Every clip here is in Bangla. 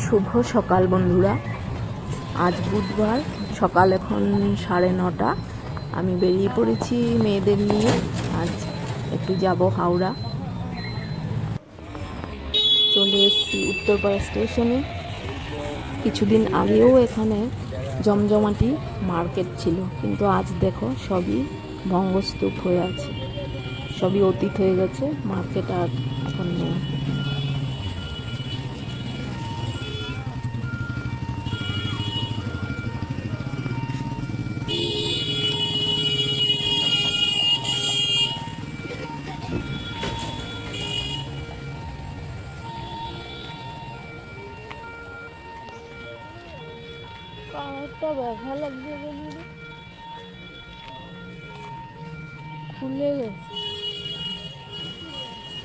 শুভ সকাল বন্ধুরা। আজ বুধবার, সকাল এখন 9:30। আমি বেরিয়ে পড়েছি মেয়েদের নিয়ে। আজ একটু যাব হাওড়া। চলে এসেছি উত্তরপাড়া স্টেশনে। কিছুদিন আগেও এখানে জমজমাটি মার্কেট ছিল, কিন্তু আজ দেখো সবই ভঙ্গস্তূপ হয়ে আছে, সবই অতীত হয়ে গেছে। মার্কেট আর এখন নেই। কারটা ব্যথা লাগছে, খুলে গেছে।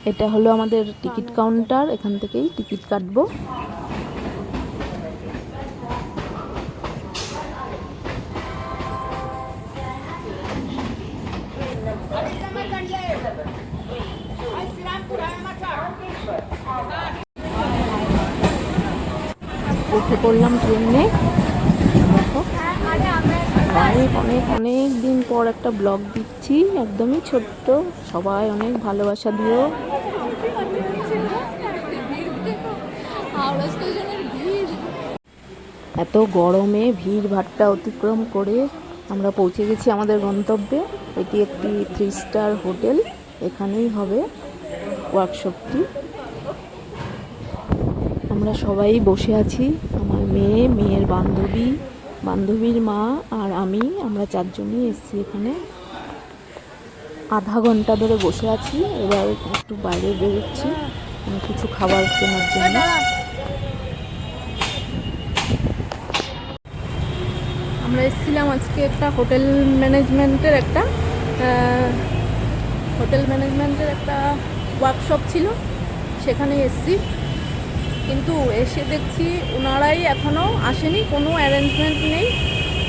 এটা হলো আমাদের টিকিট কাউন্টার, এখান থেকেই টিকিট কাটবো। উঠে পড়লাম ট্রেনে। দেখো, অনেক অনেক অনেক দিন পর একটা ব্লগ দিচ্ছি, একদমই ছোট্ট। সবাই অনেক ভালোবাসা দিও। এত গরমে ভিড় ভাট্টা অতিক্রম করে আমরা পৌঁছে গেছি আমাদের গন্তব্যে। এটি একটি 3 স্টার হোটেল, এখানেই হবে ওয়ার্কশপটি। আমরা সবাই বসে আছি, আমার মেয়ের বান্ধবীর মা আর আমরা 4 জনই এসেছি এখানে। আধা ঘন্টা ধরে বসে আছি। এবার একটু বাইরে বেরোচ্ছি কিছু খাবার কেনার জন্য। আমরা এসেছিলাম আজকে একটা হোটেল ম্যানেজমেন্টের একটা ওয়ার্কশপ ছিল, সেখানে এসেছি। কিন্তু এসে দেখছি ওনারাই এখনও আসেনি, কোনো অ্যারেঞ্জমেন্ট নেই।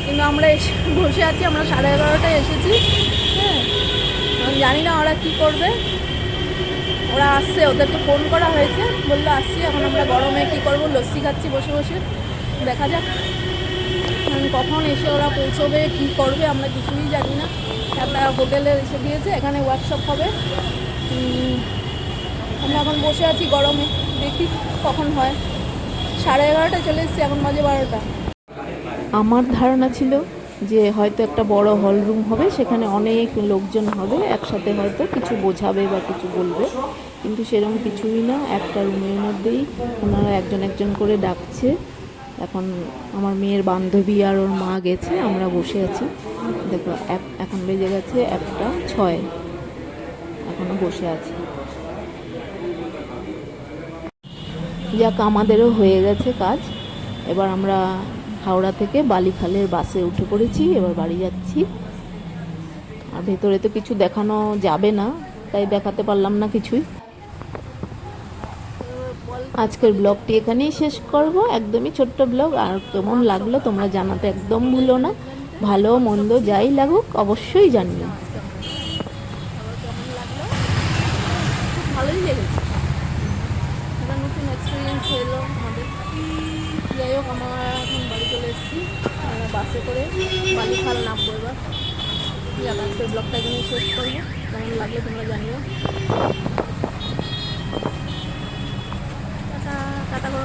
কিন্তু আমরা এসে বসে আছি, আমরা 11:30টায় এসেছি। হ্যাঁ, জানি না ওরা কী করবে। ওরা আসছে, ওদেরকে ফোন করা হয়েছে, বললো আসছি। এখন আমরা গরমে কী করবো, লস্যি খাচ্ছি বসে বসে। দেখা যাক কখন এসে ওরা পৌঁছবে, কী করবে আমরা কিছুই জানি না। একটা হোটেলে এসে দিয়েছে, এখানে ওয়ার্কশপ হবে। আমরা এখন বসে আছি গরমে, দেখি কখন হয়। 11:30টায় চলে এসেছি, এখন বাজে 12টা। আমার ধারণা ছিল যে হয়তো একটা বড় হল রুম হবে, সেখানে অনেক লোকজন হবে একসাথে, হয়তো কিছু বোঝাবে বা কিছু বলবে, কিন্তু সেরকম কিছুই না। একটা রুমের মধ্যেই ওনারা একজন একজন করে ডাকছে। এখন আমার মেয়ের বান্ধবী আর ওর মা গেছে, আমরা বসে আছি। দেখো এখন বেজে গেছে 1:06, এখনও বসে আছি। যাক, আমাদেরও হয়ে গেছে কাজ। এবার আমরা হাওড়া থেকে বালিখালের বাসে উঠে পড়েছি, এবার বাড়ি যাচ্ছি। আর ভেতরে তো কিছু দেখানো যাবে না, তাই দেখাতে পারলাম না কিছুই। আজকের ব্লগটি এখানেই শেষ করব, একদমই ছোট্ট ব্লগ। আর কেমন লাগলো তোমরা জানাতে একদম ভুলো না। ভালো মন্দ যাই লাগুক অবশ্যই জানিও। ভালোই লেগেছে, একটা নতুন এক্সপিরিয়েন্স হলো আমাদের। যাই হোক, আমরা এখন বাড়ি চলে এসেছি, আমরা বাসে করে বালিখাল নামবো এবার। আজকের ব্লগটা এখানেই শেষ করবো। কেমন লাগলো তোমরা জানিও। Tata tata.